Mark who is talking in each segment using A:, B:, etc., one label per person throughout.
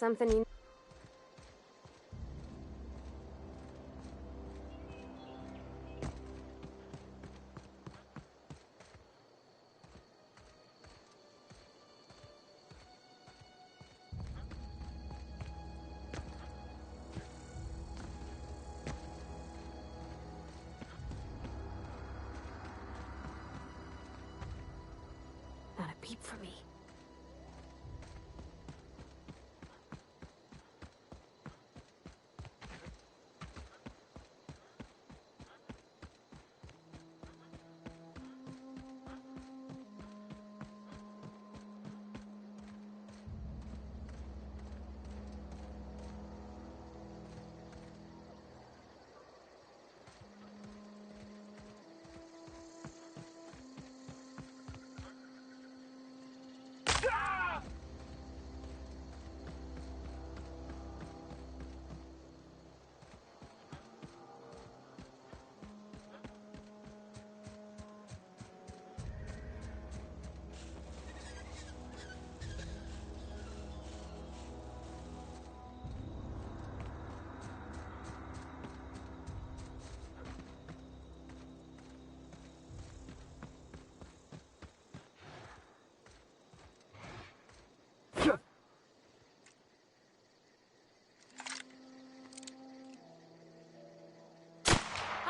A: something you... Not a peep for me.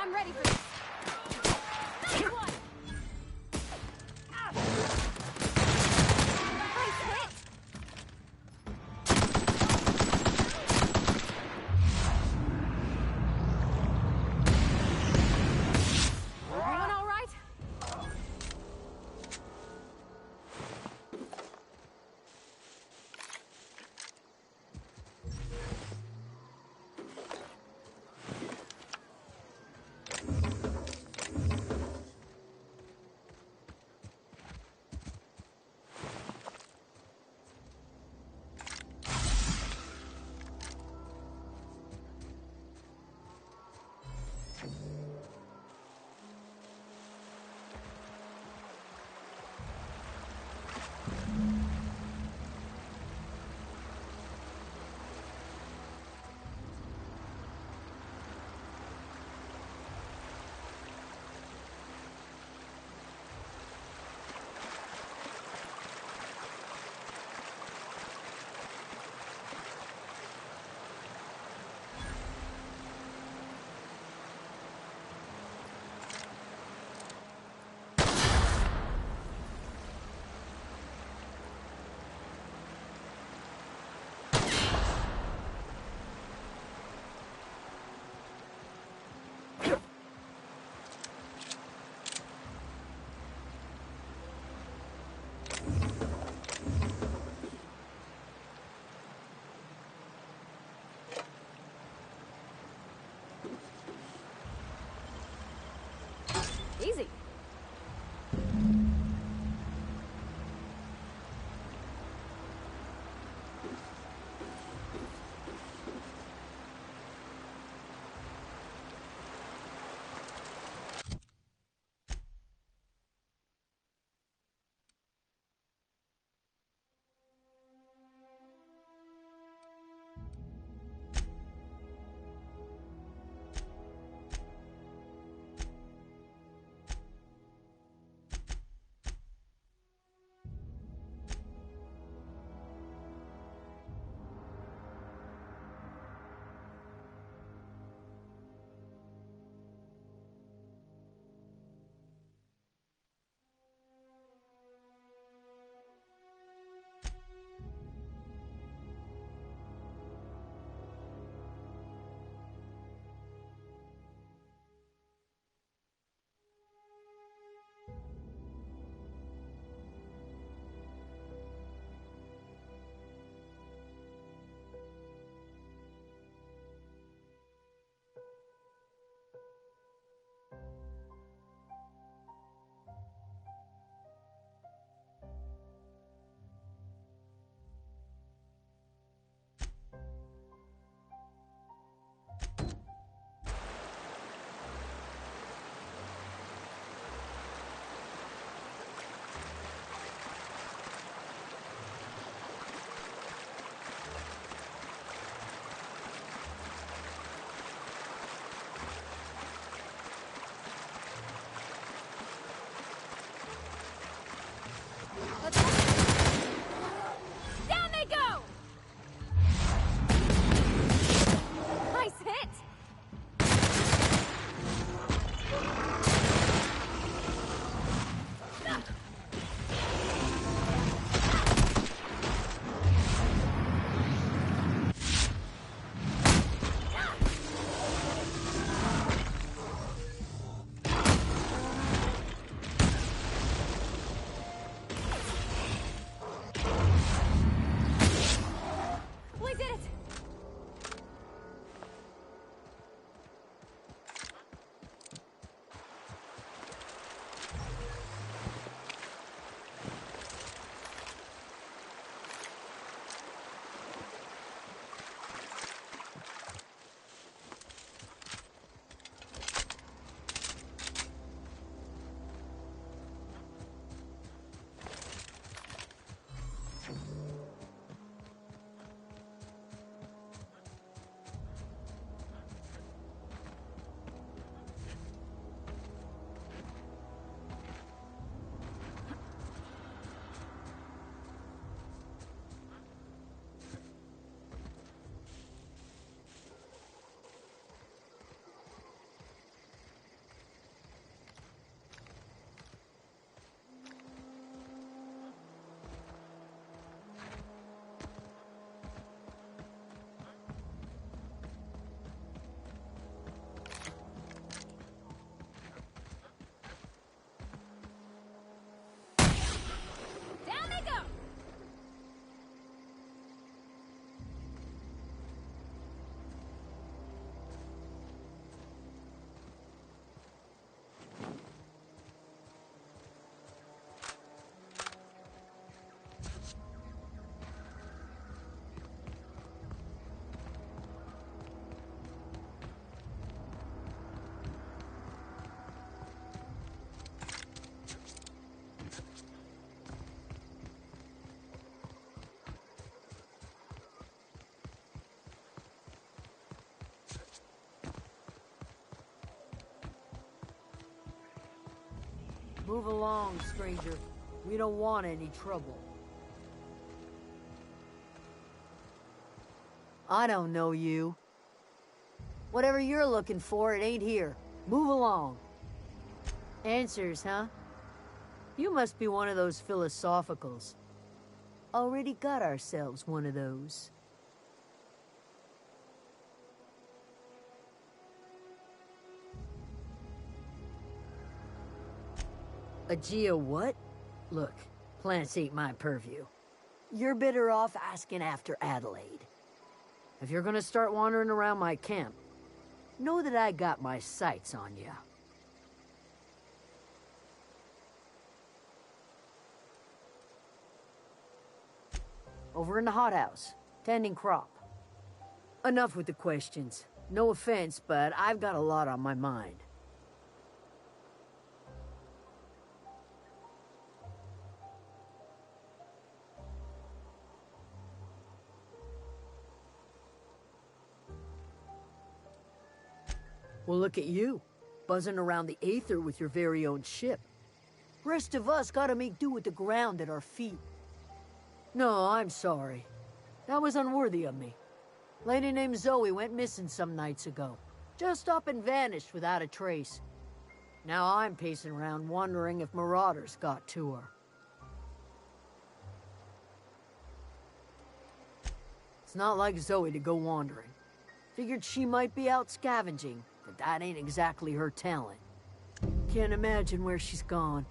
A: I'm ready for this. Nice one. Nice hit. Everyone all right?
B: Move along, stranger. We don't want any trouble. I don't know you. Whatever you're looking for, it ain't here. Move along. Answers, huh? You must be one of those philosophicals. Already got ourselves one of those. A geo what? Look, plants ain't my purview. You're better off asking after Adelaide. If you're gonna start wandering around my camp, know that I got my sights on you. Over in the hothouse, tending crop. Enough with the questions. No offense, but I've got a lot on my mind. Well, look at you, buzzing around the Aether with your very own ship. Rest of us gotta make do with the ground at our feet. No, I'm sorry. That was unworthy of me. Lady named Zoe went missing some nights ago. Just up and vanished without a trace. Now I'm pacing around wondering if marauders got to her. It's not like Zoe to go wandering. Figured she might be out scavenging, but that ain't exactly her talent. Can't imagine where she's gone.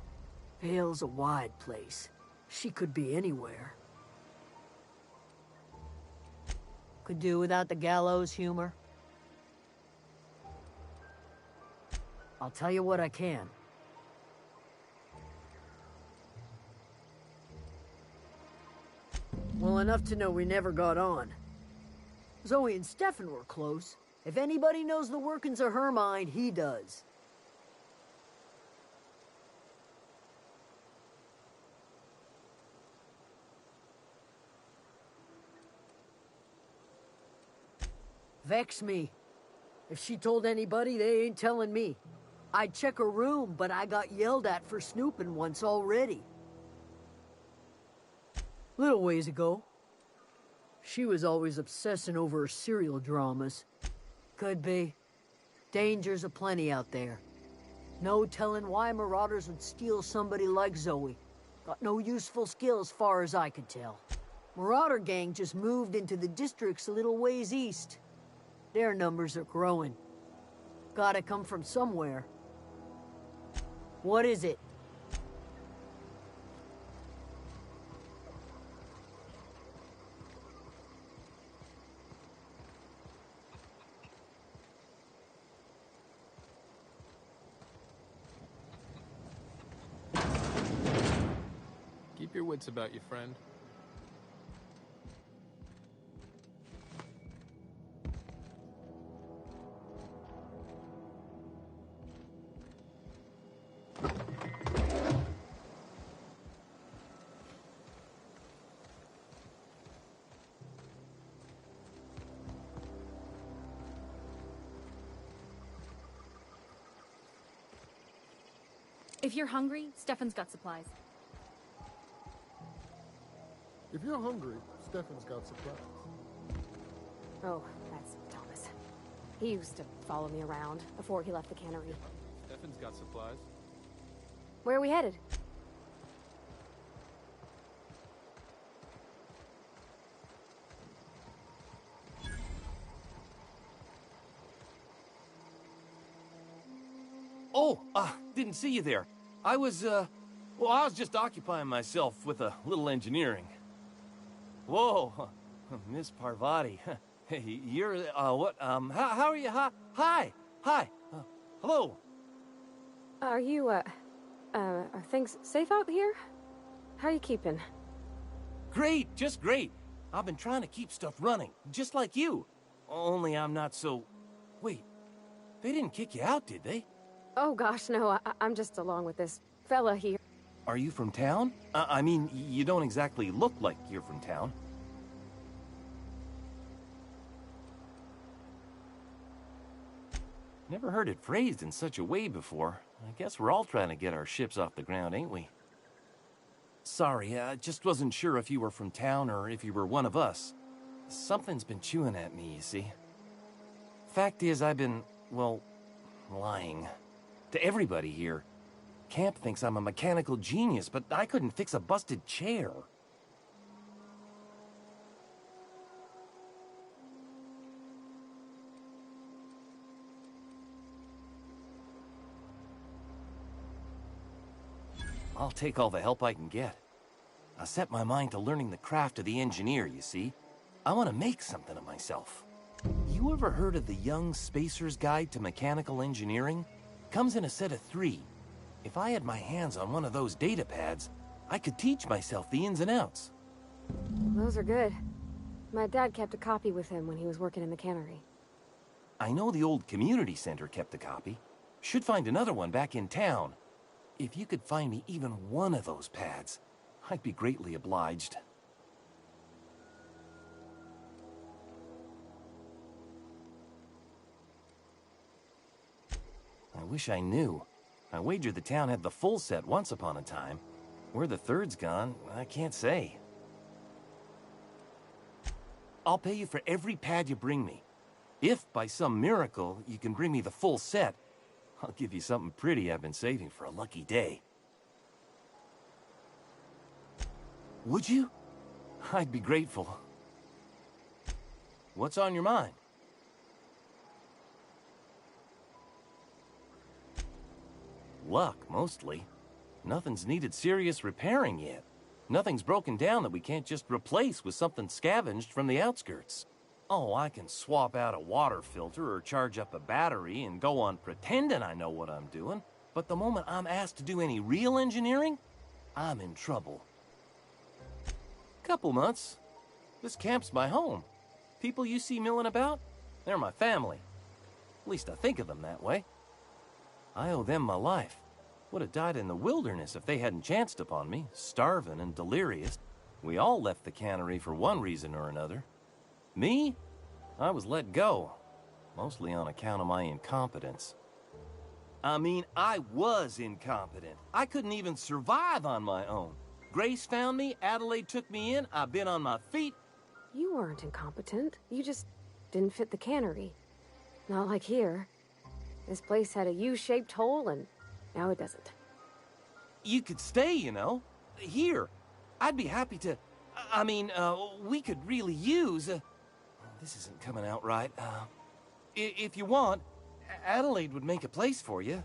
B: Vale's a wide place. She could be anywhere. Could do without the gallows humor. I'll tell you what I can. Well, enough to know we never got on. Zoe and Stefan were close. If anybody knows the workings of her mind, he does. Vex me. If she told anybody, they ain't telling me. I'd check her room, but I got yelled at for snooping once already. Little ways ago. She was always obsessing over her serial dramas. Could be. Dangers aplenty out there. No telling why marauders would steal somebody like Zoe. Got no useful skill as far as I could tell. Marauder gang just moved into the districts a little ways east. Their numbers are growing. Gotta come from somewhere. What is it?
C: Keep your wits about you, friend.
A: If you're hungry, Stefan's got supplies.
D: If you're hungry, Stefan's got supplies.
E: Oh, that's Thomas. He used to follow me around before he left the cannery.
C: Stefan's got supplies.
E: Where are we headed?
F: Oh, didn't see you there. I was just occupying myself with a little engineering. Whoa, Miss Parvati. Hey, you're, what, how are you? Hi, hello.
E: Are you, are things safe out here? How are you keeping?
F: Great, just great. I've been trying to keep stuff running, just like you. Only I'm not so... Wait, they didn't kick you out, did they?
E: Oh gosh, no, I'm just along with this fella here.
F: Are you from town? I mean, you don't exactly look like you're from town. Never heard it phrased in such a way before. I guess we're all trying to get our ships off the ground, ain't we? Sorry, I just wasn't sure if you were from town or if you were one of us. Something's been chewing at me, you see. Fact is, I've been, well, lying. To everybody here. Camp thinks I'm a mechanical genius, but I couldn't fix a busted chair. I'll take all the help I can get. I set my mind to learning the craft of the engineer, you see. I want to make something of myself. You ever heard of the Young Spacer's Guide to Mechanical Engineering? Comes in a set of 3. If I had my hands on one of those data pads, I could teach myself the ins and outs.
E: Those are good. My dad kept a copy with him when he was working in the cannery.
F: I know the old community center kept a copy. Should find another one back in town. If you could find me even one of those pads, I'd be greatly obliged. I wish I knew. I wagered the town had the full set once upon a time. Where the third's gone, I can't say. I'll pay you for every pad you bring me. If, by some miracle, you can bring me the full set, I'll give you something pretty I've been saving for a lucky day. Would you? I'd be grateful. What's on your mind? Luck, mostly. Nothing's needed serious repairing yet. Nothing's broken down that we can't just replace with something scavenged from the outskirts. Oh, I can swap out a water filter or charge up a battery and go on pretending I know what I'm doing, but the moment I'm asked to do any real engineering, I'm in trouble. Couple months. This camp's my home. People you see milling about, they're my family. At least I think of them that way. I owe them my life. Would have died in the wilderness if they hadn't chanced upon me, starving and delirious. We all left the cannery for one reason or another. Me? I was let go, mostly on account of my incompetence. I mean, I was incompetent. I couldn't even survive on my own. Grace found me, Adelaide took me in, I've been on my feet.
E: You weren't incompetent. You just didn't fit the cannery. Not like here. This place had a U-shaped hole, and now it doesn't.
F: You could stay, you know. Here. I'd be happy to... I mean, we could really use... this isn't coming out right. If you want, Adelaide would make a place for you.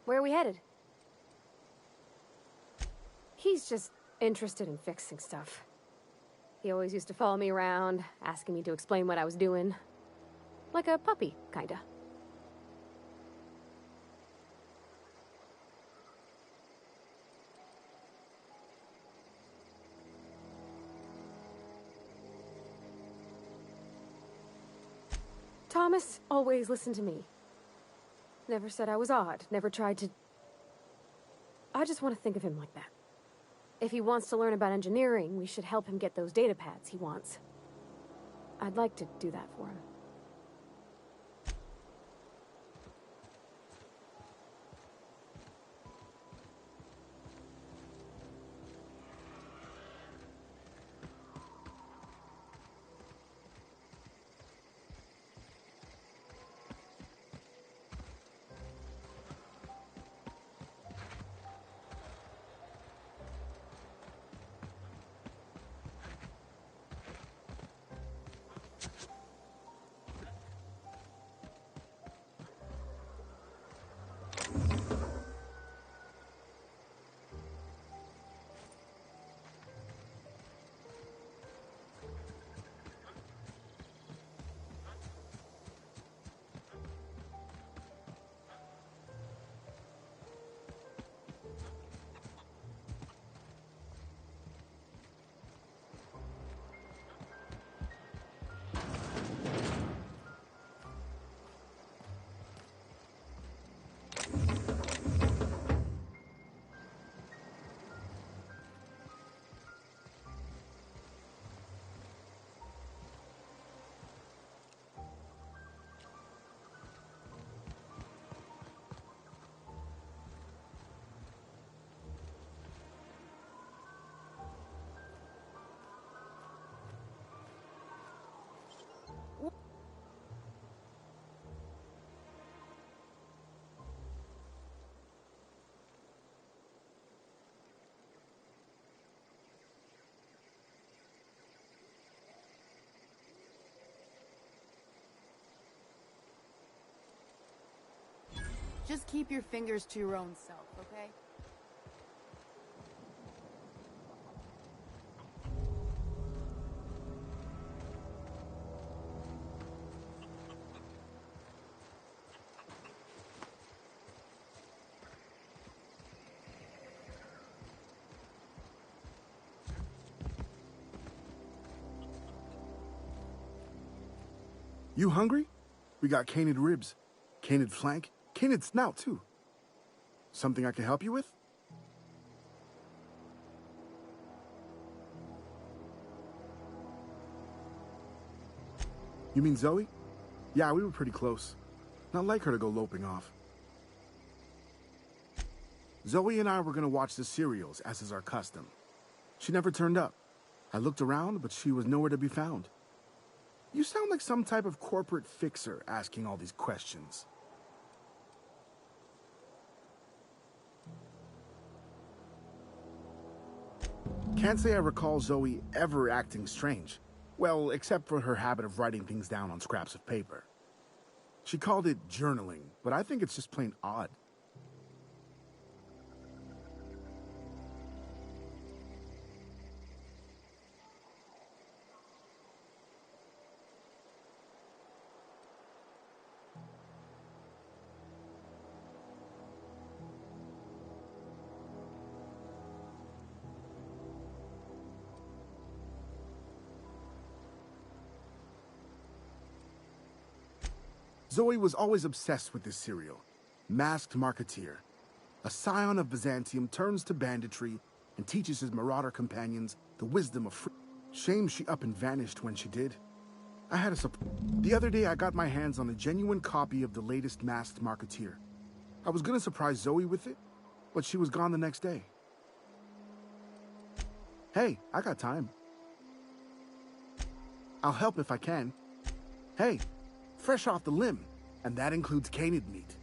E: Where are we headed? He's just interested in fixing stuff. He always used to follow me around, asking me to explain what I was doing. Like a puppy, kinda. Thomas always listened to me. Never said I was odd, never tried to... I just want to think of him like that. If he wants to learn about engineering, we should help him get those data pads he wants. I'd like to do that for him.
A: Just keep your fingers to your own self, okay?
G: You hungry? We got canid ribs, canid flank, canid snout too. Something I can help you with? You mean Zoe? Yeah, we were pretty close. Not like her to go loping off. Zoe and I were gonna watch the serials, as is our custom. She never turned up. I looked around, but she was nowhere to be found. You sound like some type of corporate fixer asking all these questions. Can't say I recall Zoe ever acting strange. Well, except for her habit of writing things down on scraps of paper. She called it journaling, but I think it's just plain odd. Zoe was always obsessed with this serial. Masked Marketeer. A scion of Byzantium turns to banditry and teaches his marauder companions the wisdom of free. Shame she up and vanished when she did. I had a The other day I got my hands on a genuine copy of the latest Masked Marketeer. I was gonna surprise Zoe with it, but she was gone the next day. Hey, I got time. I'll help if I can. Hey, fresh off the limb, and that includes canid meat.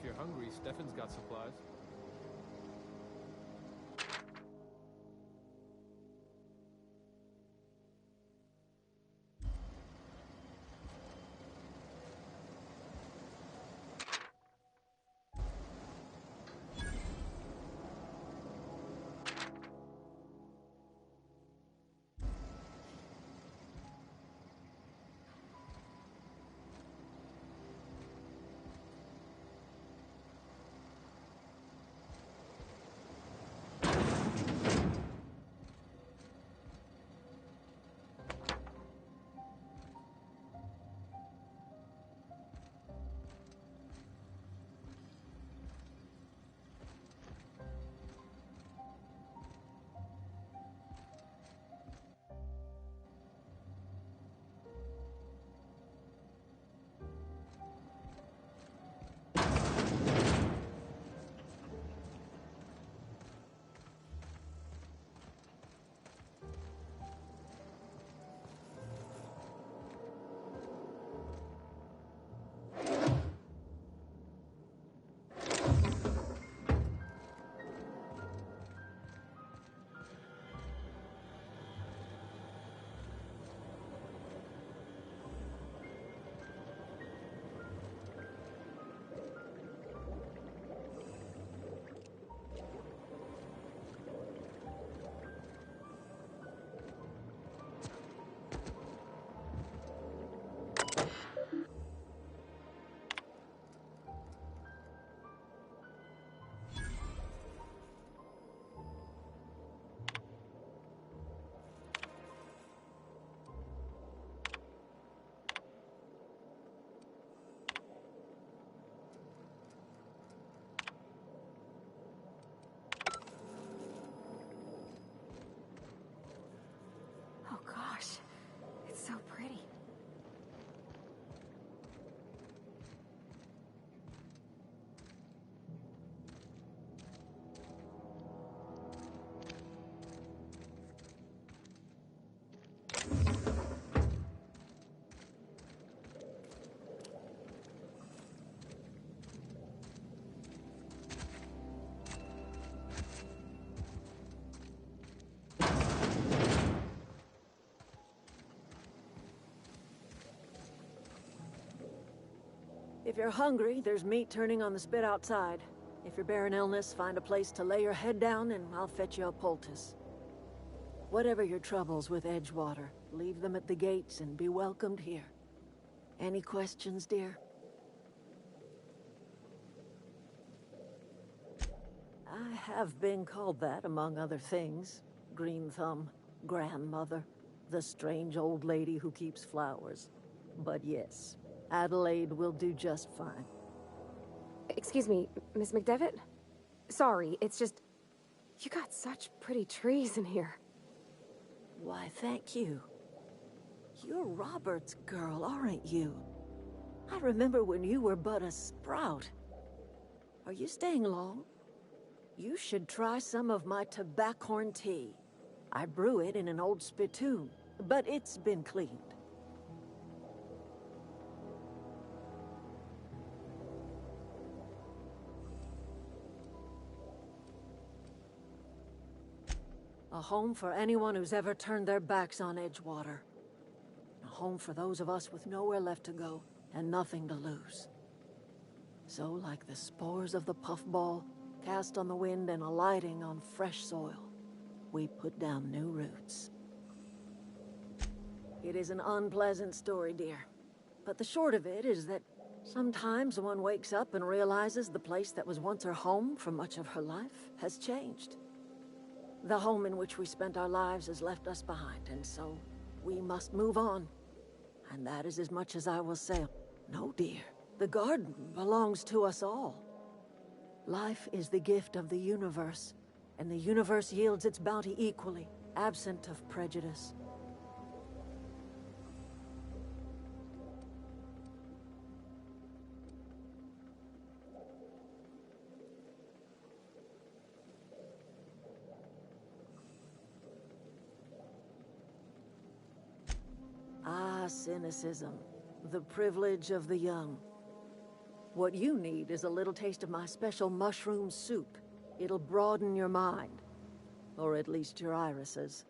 C: If you're hungry, Stefan's got supplies.
E: Oh gosh, it's so pretty.
B: If you're hungry, there's meat turning on the spit outside. If you're bearing illness, find a place to lay your head down and I'll fetch you a poultice. Whatever your troubles with Edgewater, leave them at the gates and be welcomed here. Any questions, dear? I have been called that, among other things. Green Thumb, grandmother, the strange old lady who keeps flowers. But yes, Adelaide will do just fine.
E: Excuse me, Miss McDevitt? Sorry, it's just... You got such pretty trees in here.
B: Why, thank you. You're Robert's girl, aren't you? I remember when you were but a sprout. Are you staying long? You should try some of my tobaccorn tea. I brew it in an old spittoon, but it's been cleaned. A home for anyone who's ever turned their backs on Edgewater. A home for those of us with nowhere left to go and nothing to lose. So, like the spores of the puffball, cast on the wind and alighting on fresh soil, we put down new roots. It is an unpleasant story, dear. But the short of it is that sometimes one wakes up and realizes the place that was once her home for much of her life has changed. The home in which we spent our lives has left us behind, and so we must move on. And that is as much as I will say. No, dear. The garden belongs to us all. Life is the gift of the universe, and the universe yields its bounty equally, absent of prejudice. Ah, cynicism, the privilege of the young. What you need is a little taste of my special mushroom soup. It'll broaden your mind. Or at least your irises.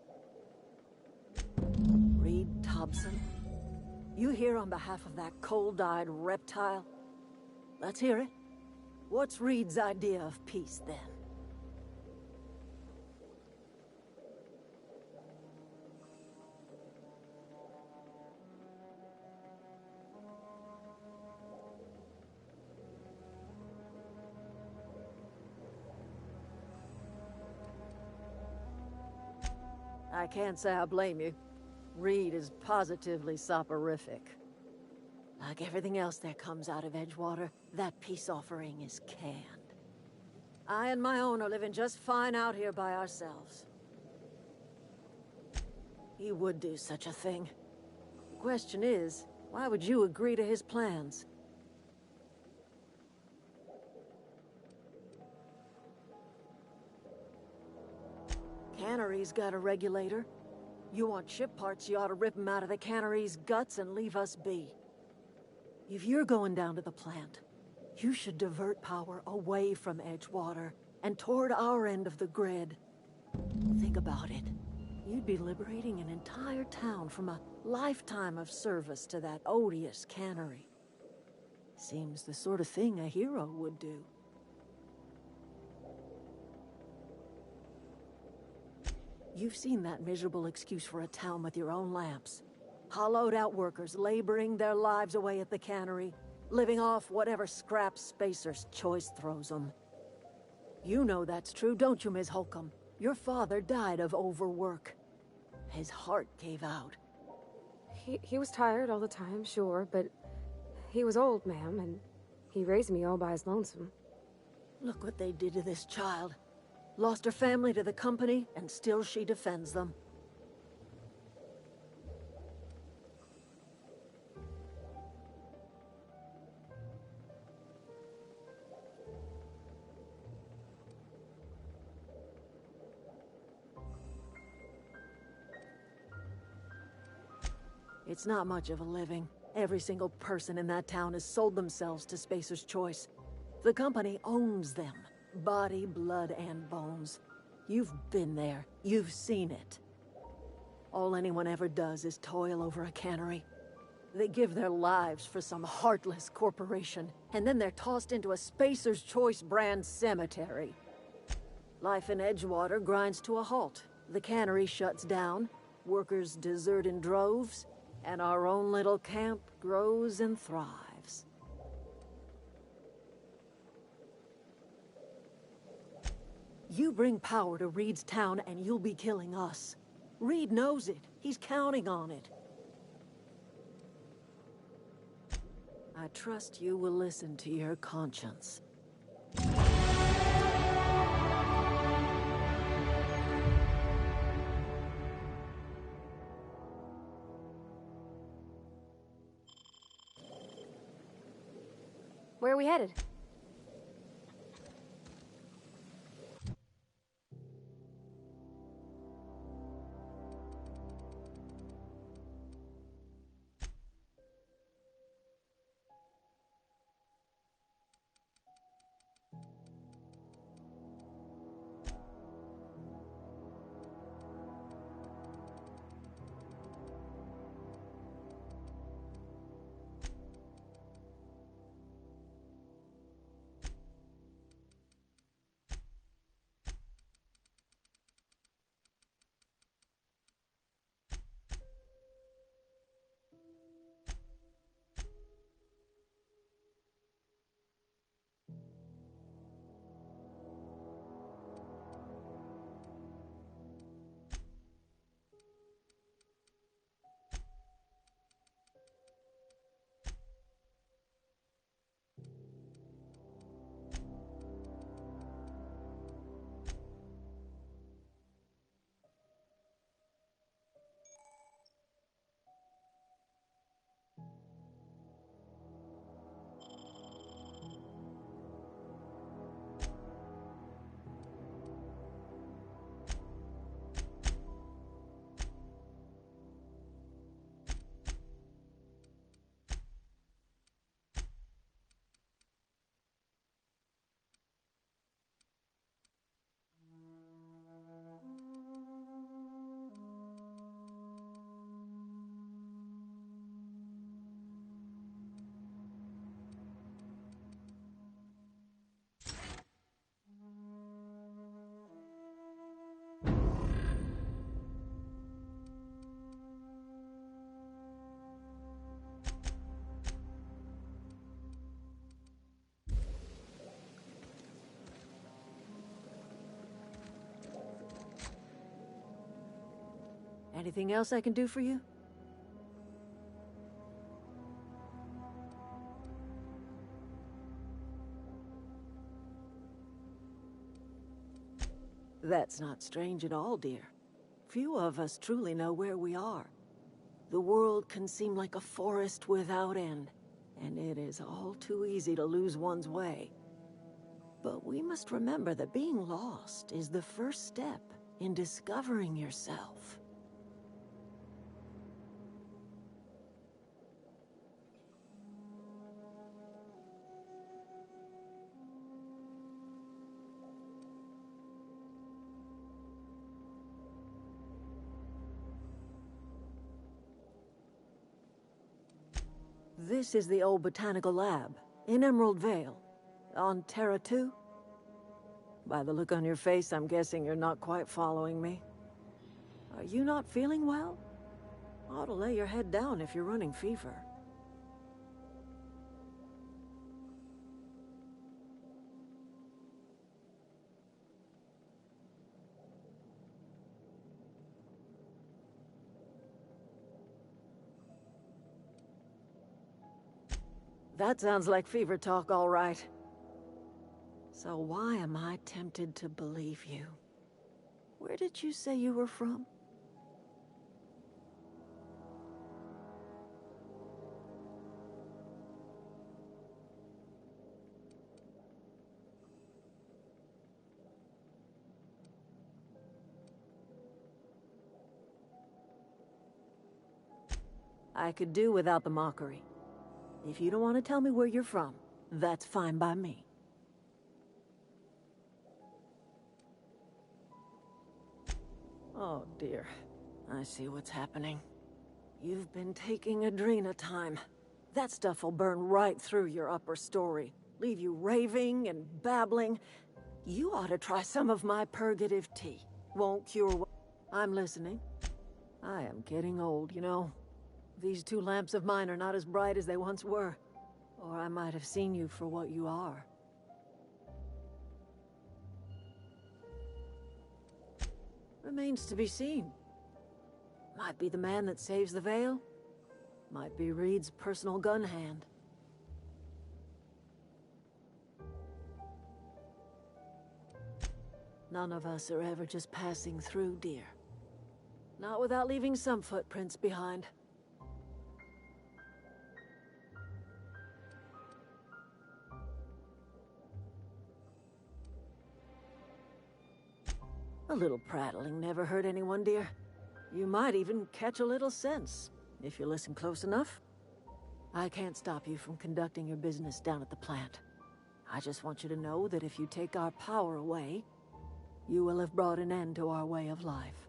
B: Reed Thompson? You here on behalf of that cold-eyed reptile? Let's hear it. What's Reed's idea of peace, then? I can't say I blame you. Reed is positively soporific. Like everything else that comes out of Edgewater, that peace offering is canned. I and my own are living just fine out here by ourselves. He would do such a thing. The question is, why would you agree to his plans? Cannery's got a regulator. You want ship parts, you ought to rip them out of the cannery's guts and leave us be. If you're going down to the plant, you should divert power away from Edgewater and toward our end of the grid. Think about it. You'd be liberating an entire town from a lifetime of service to that odious cannery. Seems the sort of thing a hero would do. You've seen that miserable excuse for a town with your own lamps. Hollowed out workers laboring their lives away at the cannery, living off whatever scraps Spacer's Choice throws them. You know that's true, don't you, Ms. Holcomb? Your father died of overwork. His heart gave out.
E: He was tired all the time, sure, but he was old, ma'am, and he raised me all by his lonesome.
B: Look what they did to this child. Lost her family to the company, and still she defends them. It's not much of a living. Every single person in that town has sold themselves to Spacer's Choice. The company owns them. Body, blood, and bones. You've been there. You've seen it. All anyone ever does is toil over a cannery. They give their lives for some heartless corporation, and then they're tossed into a Spacer's Choice brand cemetery. Life in Edgewater grinds to a halt. The cannery shuts down, workers desert in droves, and our own little camp grows and thrives. You bring power to Reed's town and you'll be killing us. Reed knows it. He's counting on it. I trust you will listen to your conscience.
E: Where are we headed?
B: Anything else I can do for you?
H: That's not strange at all, dear. Few of us truly know where we are. The world can seem like a forest without end, and it is all too easy to lose one's way. But we must remember that being lost is the first step in discovering yourself. This is the old botanical lab, in Emerald Vale, on Terra 2. By the look on your face, I'm guessing you're not quite following me. Are you not feeling well? Ought to lay your head down if you're running fever. That sounds like fever talk, all right. So why am I tempted to believe you? Where did you say you were from? I could do without the mockery. If you don't want to tell me where you're from, that's fine by me. Oh dear, I see what's happening. You've been taking Adrena time. That stuff will burn right through your upper story, leave you raving and babbling. You ought to try some of my purgative tea. Won't cure. I'm listening. I am getting old, you know. These two lamps of mine are not as bright as they once were, or I might have seen you for what you are. Remains to be seen. Might be the man that saves the Vale. Might be Reed's personal gun hand. None of us are ever just passing through, dear. Not without leaving some footprints behind. A little prattling never hurt anyone, dear. You might even catch a little sense, if you listen close enough. I can't stop you from conducting your business down at the plant. I just want you to know that if you take our power away, you will have brought an end to our way of life.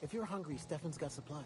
I: If you're hungry, Stefan's got supplies.